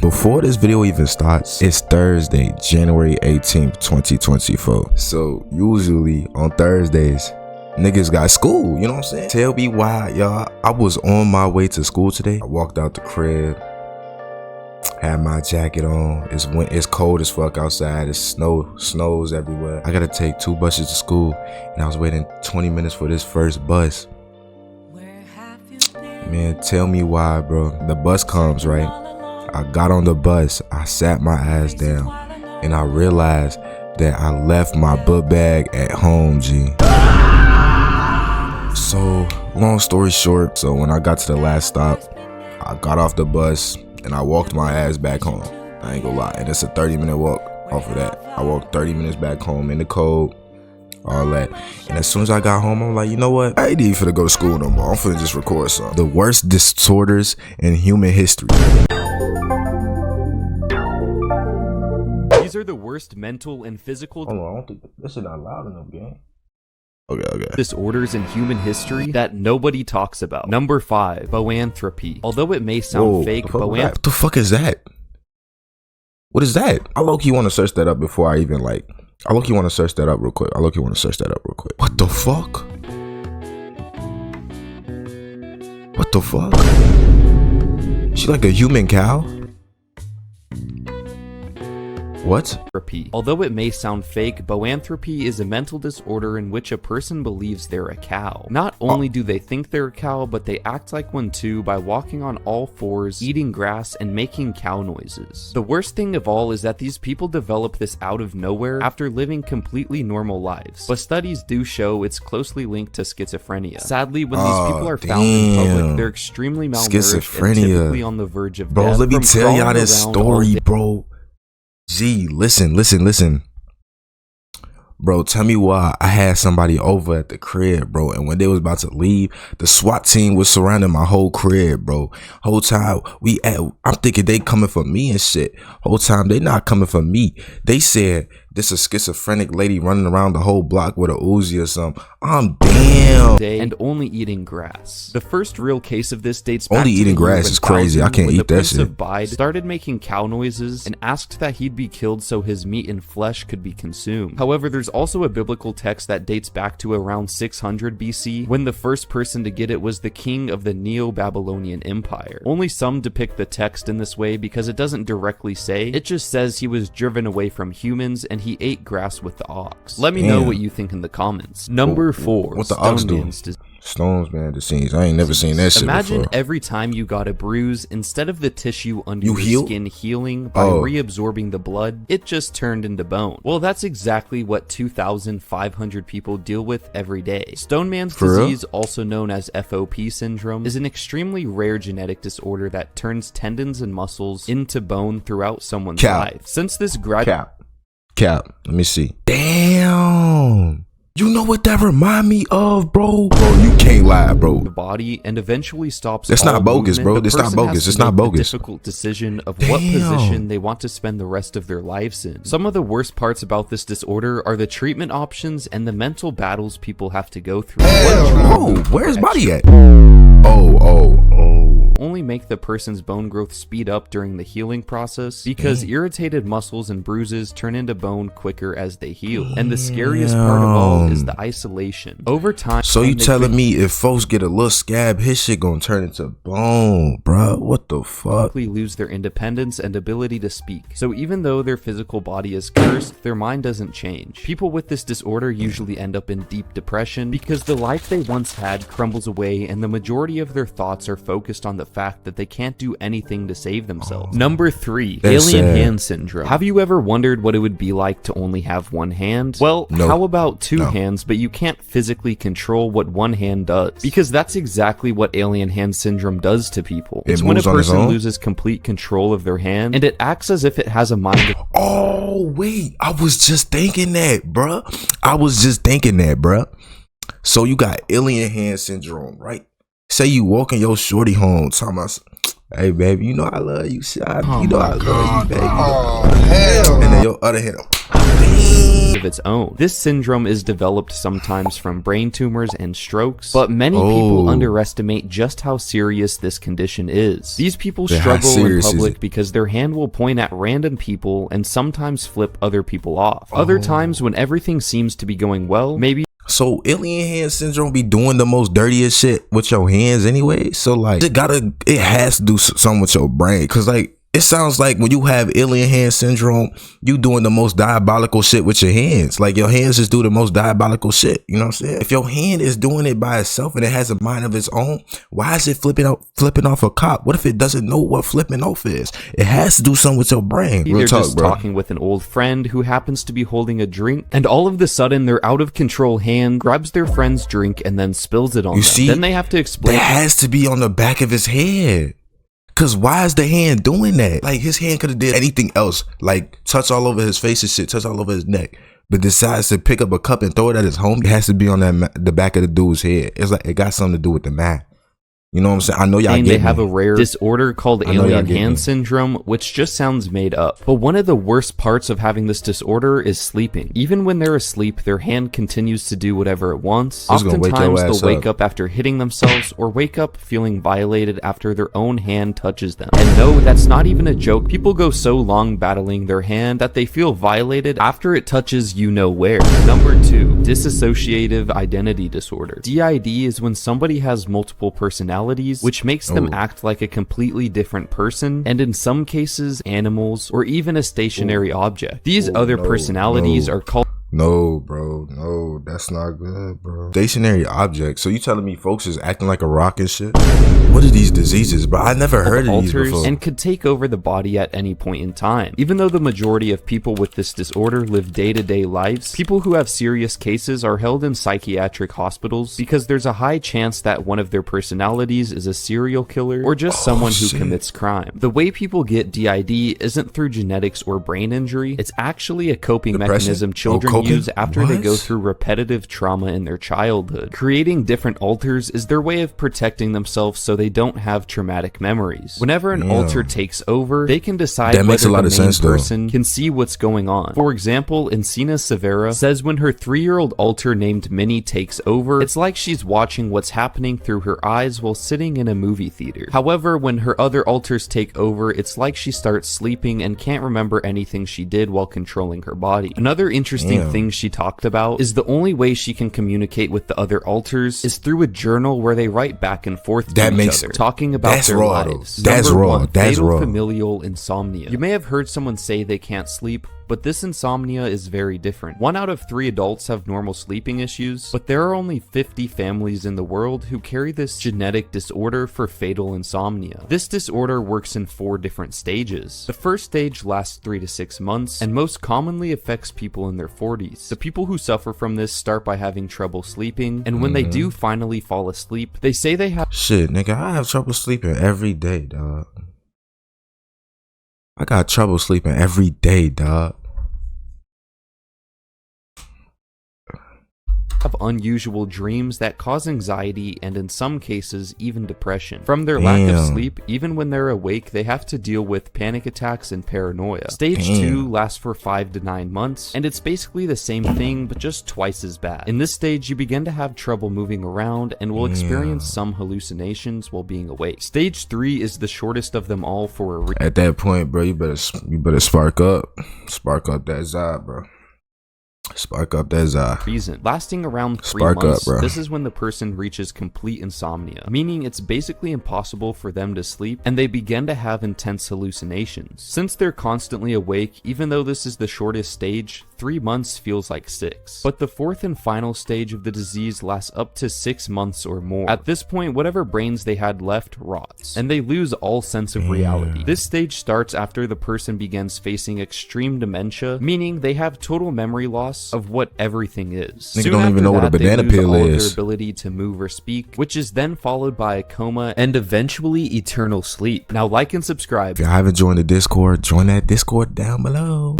Before this video even starts, it's Thursday, January 18th, 2024. So usually on Thursdays, niggas got school, you know what I'm saying? Tell me why, y'all. I was on my way to school today. I walked out the crib, had my jacket on. It's cold as fuck outside. It's snows everywhere. I gotta take 2 buses to school, and I was waiting 20 minutes for this first bus. Man, tell me why, bro. The bus comes, right? I got on the bus, I sat my ass down, and I realized that I left my book bag at home, G. So, long story short, so when I got to the last stop, I got off the bus and I walked my ass back home. I ain't gonna lie, and it's a 30-minute walk off of that. I walked 30 minutes back home in the cold, all that. And as soon as I got home, I'm like, you know what? I ain't even finna go to school no more. I'm finna just record something. The worst disorders in human history. These are the worst mental and physical Hold on, I don't think this is not loud enough, gang. Okay. disorders in human history that nobody talks about. Number 5, boanthropy. Although it may sound fake, what the fuck is that? What is that? I low-key want to search that up before I even like. I low-key want to search that up real quick. What the fuck? What the fuck? She like a human cow? What? Although it may sound fake, boanthropy is a mental disorder in which a person believes they're a cow. Not only do they think they're a cow, but they act like one too by walking on all fours, eating grass, and making cow noises. The worst thing of all is that these people develop this out of nowhere after living completely normal lives. But studies do show it's closely linked to schizophrenia. Sadly, when these people are found in public, they're extremely malnourished and typically on the verge of death. Bro, let me tell y'all this story, bro. Gee, listen. Bro, tell me why I had somebody over at the crib, bro, and when they was about to leave, the SWAT team was surrounding my whole crib, bro. Whole time I'm thinking they coming for me and shit. Whole time they not coming for me. They said this a schizophrenic lady running around the whole block with a Uzi or something. I'm damn. And only eating grass. The first real case of this dates back only to eating grass is crazy. I can't eat that shit. The Prince of Bide started making cow noises and asked that he'd be killed so his meat and flesh could be consumed. However, there's also a biblical text that dates back to around 600 BC when the first person to get it was the king of the Neo-Babylonian Empire. Only some depict the text in this way because it doesn't directly say. It just says he was driven away from humans and he ate grass with the ox. Let me know what you think in the comments. Number 4. What the ox do? Stones man disease. I ain't never seen that shit before. Imagine every time you got a bruise, instead of the tissue under your skin healing by reabsorbing the blood, it just turned into bone. Well, that's exactly what 2,500 people deal with every day. Stoneman's disease, also known as FOP syndrome, is an extremely rare genetic disorder that turns tendons and muscles into bone throughout someone's life. Since this Cap, let me see. Damn. You know what that remind me of, bro? Bro, you can't lie, bro. The body and eventually stops. That's not bogus, bro. It's not bogus. It's not bogus. Difficult decision of what position they want to spend the rest of their lives in. Some of the worst parts about this disorder are the treatment options and the mental battles people have to go through. Bro, where's his body at? Only make the person's bone growth speed up during the healing process because irritated muscles and bruises turn into bone quicker as they heal. And the scariest part of all is the isolation. Over time, so you telling me if folks get a little scab, his shit gonna turn into bone, bro? What the fuck? Lose their independence and ability to speak. So even though their physical body is cursed, their mind doesn't change. People with this disorder usually end up in deep depression because the life they once had crumbles away and the majority of their thoughts are focused on the fact that they can't do anything to save themselves. Number 3, alien hand syndrome. Have you ever wondered what it would be like to only have one hand? Well, how about 2 hands, but you can't physically control what one hand does? Because that's exactly what alien hand syndrome does to people. It's when a person loses complete control of their hand, and it acts as if it has a mind. Oh, wait. I was just thinking that, bruh. So you got alien hand syndrome, right? Say you walking your shorty home, talking about, hey baby, you know I love you, shot. You know I love you, baby. Oh hell! And then your other hand, of its own. This syndrome is developed sometimes from brain tumors and strokes, but many people underestimate just how serious this condition is. These people struggle in public because their hand will point at random people and sometimes flip other people off. Other times when everything seems to be going well, maybe so alien hand syndrome be doing the most dirtiest shit with your hands anyway. So like it has to do something with your brain, cause like it sounds like when you have alien hand syndrome, you doing the most diabolical shit with your hands. Like your hands just do the most diabolical shit. You know what I'm saying? If your hand is doing it by itself and it has a mind of its own, why is it flipping off a cop? What if it doesn't know what flipping off is? It has to do something with your brain. They're just talking with an old friend who happens to be holding a drink, and all of a sudden their out of control hand grabs their friend's drink and then spills it on them. See, then they have to explain. That has to be on the back of his head. Cause why is the hand doing that? Like his hand could have did anything else, like touch all over his face and shit, touch all over his neck, but decides to pick up a cup and throw it at his homie. It has to be on the back of the dude's head. It's like it got something to do with the man. You know what I'm saying? I know y'all get me. They have a rare disorder called alien hand syndrome, which just sounds made up. But one of the worst parts of having this disorder is sleeping. Even when they're asleep, their hand continues to do whatever it wants. Oftentimes, they'll wake up after hitting themselves or wake up feeling violated after their own hand touches them. And no, that's not even a joke. People go so long battling their hand that they feel violated after it touches you know where. Number 2, dissociative identity disorder. DID is when somebody has multiple personalities, which makes them act like a completely different person, and in some cases, animals, or even a stationary object. These other personalities are called... No, bro. No, that's not good, bro. Stationary object. So you telling me folks is acting like a rock and shit? What are these diseases, bro? I never heard of these before. And could take over the body at any point in time. Even though the majority of people with this disorder live day-to-day lives, people who have serious cases are held in psychiatric hospitals because there's a high chance that one of their personalities is a serial killer or just someone who commits crime. The way people get DID isn't through genetics or brain injury. It's actually a coping mechanism children use after they go through repetitive trauma in their childhood. Creating different alters is their way of protecting themselves so they don't have traumatic memories. Whenever an alter takes over, they can decide whether the main person can see what's going on. For example, Encina Severa says when her 3-year-old alter named Minnie takes over, it's like she's watching what's happening through her eyes while sitting in a movie theater. However, when her other alters take over, it's like she starts sleeping and can't remember anything she did while controlling her body. Another interesting thing she talked about is the only way she can communicate with the other alters is through a journal where they write back and forth to each other, talking about their lives. That's raw. That's raw. Familial insomnia. You may have heard someone say they can't sleep, but this insomnia is very different. 1 out of 3 adults have normal sleeping issues, but there are only 50 families in the world who carry this genetic disorder for fatal insomnia. This disorder works in 4 different stages. The first stage lasts 3 to 6 months, and most commonly affects people in their 40s. The people who suffer from this start by having trouble sleeping, and when they do finally fall asleep, they say they have— Shit, nigga, I have trouble sleeping every day, dog. I got trouble sleeping every day, dog. Have unusual dreams that cause anxiety and in some cases even depression. From their lack of sleep, even when they're awake, they have to deal with panic attacks and paranoia. Stage 2 lasts for 5 to 9 months, and it's basically the same thing but just twice as bad. In this stage, you begin to have trouble moving around and will experience some hallucinations while being awake. Stage 3 is the shortest of them all for a reason. At that point, bro, you better spark up that Zod, bro. Spark up that reason. Lasting around 3 months, this is when the person reaches complete insomnia, meaning it's basically impossible for them to sleep, and they begin to have intense hallucinations. Since they're constantly awake, even though this is the shortest stage, 3 months feels like 6. But the 4th and final stage of the disease lasts up to 6 months or more. At this point, whatever brains they had left rots, and they lose all sense of reality. This stage starts after the person begins facing extreme dementia, meaning they have total memory loss of what everything is. Nigga don't even know what a banana peel is. Their ability to move or speak, which is then followed by a coma and eventually eternal sleep. Now like and subscribe. If you haven't joined the Discord, join that Discord down below.